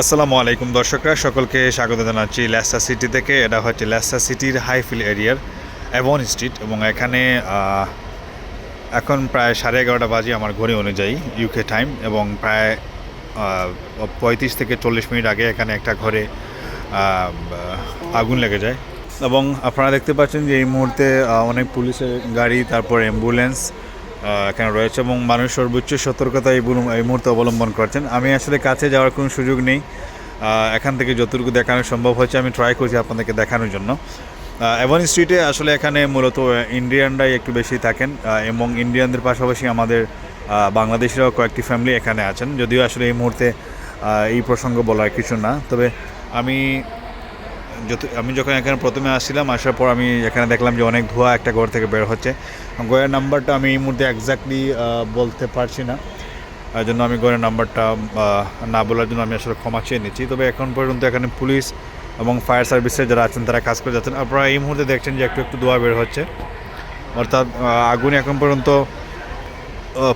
আসসালামু আলাইকুম দর্শকরা, সকলকে স্বাগত জানাচ্ছি লেস্টার সিটি থেকে। এটা হচ্ছে লেস্টার সিটির হাইফিল এরিয়ার অ্যাভন স্ট্রিট এবং এখানে এখন প্রায় 11:30 বাজে আমার ঘড়ি অনুযায়ী ইউকে টাইম, এবং প্রায় 35 থেকে 40 মিনিট আগে এখানে একটা ঘরে আগুন লেগে যায়। এবং আপনারা দেখতে পাচ্ছেন যে এই মুহূর্তে অনেক পুলিশের গাড়ি, তারপর অ্যাম্বুলেন্স এখানে রয়েছে এবং মানুষ সর্বোচ্চ সতর্কতা এই মুহূর্তে অবলম্বন করছেন। আমি আসলে কাছে যাওয়ার কোনো সুযোগ নেই, এখান থেকে যতটুকু দেখানো সম্ভব হচ্ছে আমি ট্রাই করছি আপনাদেরকে দেখানোর জন্য। অ্যাভন স্ট্রিটে আসলে এখানে মূলত ইন্ডিয়ানরাই একটু বেশি থাকেন, এবং ইন্ডিয়ানদের পাশাপাশি আমাদের বাংলাদেশিরাও কয়েকটি ফ্যামিলি এখানে আছেন। যদিও আসলে এই মুহূর্তে এই প্রসঙ্গ বলার কিছু না, তবে আমি যখন এখানে প্রথমে আসছিলাম, আসার পর আমি এখানে দেখলাম যে অনেক ধোঁয়া একটা ঘর থেকে বের হচ্ছে। ঘরের নাম্বারটা আমি এই মুহূর্তে এক্স্যাক্টলি বলতে পারছি না, এই জন্য আমি ঘরের নাম্বারটা না বলার জন্য আমি আসলে ক্ষমা চেয়ে নিচ্ছি। তবে এখন পর্যন্ত এখানে পুলিশ এবং ফায়ার সার্ভিসের যারা আছেন তারা কাজ করে যাচ্ছেন। আপনারা এই মুহূর্তে দেখছেন যে একটু একটু ধোঁয়া বের হচ্ছে, অর্থাৎ আগুন এখন পর্যন্ত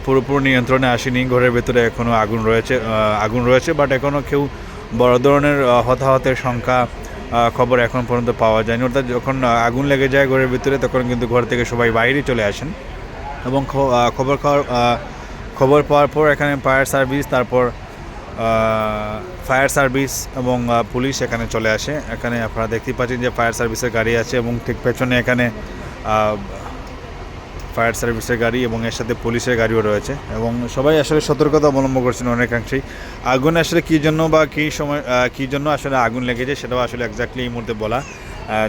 পুরোপুরি নিয়ন্ত্রণে আসেনি। ঘরের ভেতরে এখনও আগুন রয়েছে, বাট এখনও কেউ বড় ধরনের হতাহতের সংখ্যা খবর এখন পর্যন্ত পাওয়া যায়নি। অর্থাৎ যখন আগুন লেগে যায় ঘরের ভিতরে, তখন কিন্তু ঘর থেকে সবাই বাইরে চলে আসেন এবং খবর পাওয়ার পর এখানে ফায়ার সার্ভিস এবং পুলিশ এখানে চলে আসে। এখানে আপনারা দেখতেই পাচ্ছেন যে ফায়ার সার্ভিসের গাড়ি আছে এবং ঠিক পেছনে এখানে ফায়ার সার্ভিসের গাড়ি এবং এর সাথে পুলিশের গাড়িও রয়েছে, এবং সবাই আসলে সতর্কতা অবলম্বন করছেন অনেকাংশেই। আগুন আসলে কী জন্য বা কী জন্য আসলে আগুন লেগেছে সেটাও আসলে এক্স্যাক্টলি এই মুহূর্তে বলা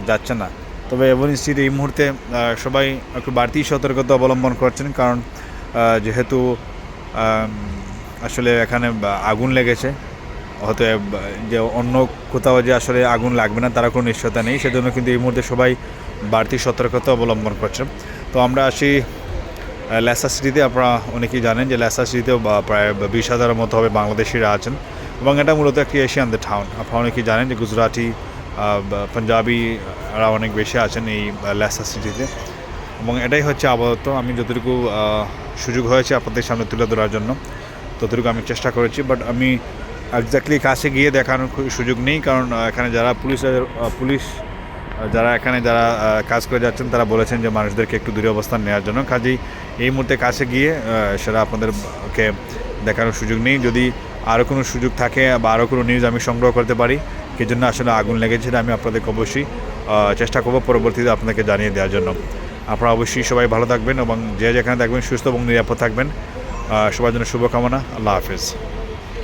যাচ্ছে না। তবে অ্যাভন স্ট্রিট এই মুহূর্তে সবাই একটু বাড়তি সতর্কতা অবলম্বন করছেন, কারণ যেহেতু আসলে এখানে আগুন লেগেছে, হয়তো যে অন্য কোথাও যে আসলে আগুন লাগবে না তারা কোনো নিশ্চয়তা নেই, সেজন্য কিন্তু এই মুহূর্তে সবাই বাড়তি সতর্কতা অবলম্বন করছেন। তো আমরা আসি লেস্টার সিটিতে। আপনারা অনেকেই জানেন যে লেস্টার সিটিতেও প্রায় 20,000-এর মতো হবে বাংলাদেশিরা আছেন, এবং এটা মূলত একটি এশিয়ান টাউন। আপনারা অনেকেই জানেন যে গুজরাটি, পাঞ্জাবিরা অনেক বেশি আছেন এই লেস্টার সিটিতে, এবং এটাই হচ্ছে আপাতত আমি যতটুকু সুযোগ হয়েছে আপনাদের সামনে তুলে ধরার জন্য ততটুকু আমি চেষ্টা করেছি। বাট আমি এক্স্যাক্টলি কাছে গিয়ে দেখানোর সুযোগ নেই, কারণ এখানে যারা পুলিশ যারা কাজ করে যাচ্ছেন তারা বলেছেন যে মানুষদেরকে একটু দূরে অবস্থান নেওয়ার জন্য। কাজেই এই মুহূর্তে কাছে গিয়ে সেটা আপনাদেরকে দেখানোর সুযোগ নেই। যদি আরও কোনো সুযোগ থাকে বা আরও কোনো নিউজ আমি সংগ্রহ করতে পারি কী জন্য আসলে আগুন লেগেছে, আমি আপনাদেরকে অবশ্যই চেষ্টা করব পরবর্তীতে আপনাকে জানিয়ে দেওয়ার জন্য। আপনারা অবশ্যই সবাই ভালো থাকবেন এবং যে যেখানে থাকবেন সুস্থ এবং নিরাপদ থাকবেন। সবার জন্য শুভকামনা। আল্লাহ হাফেজ।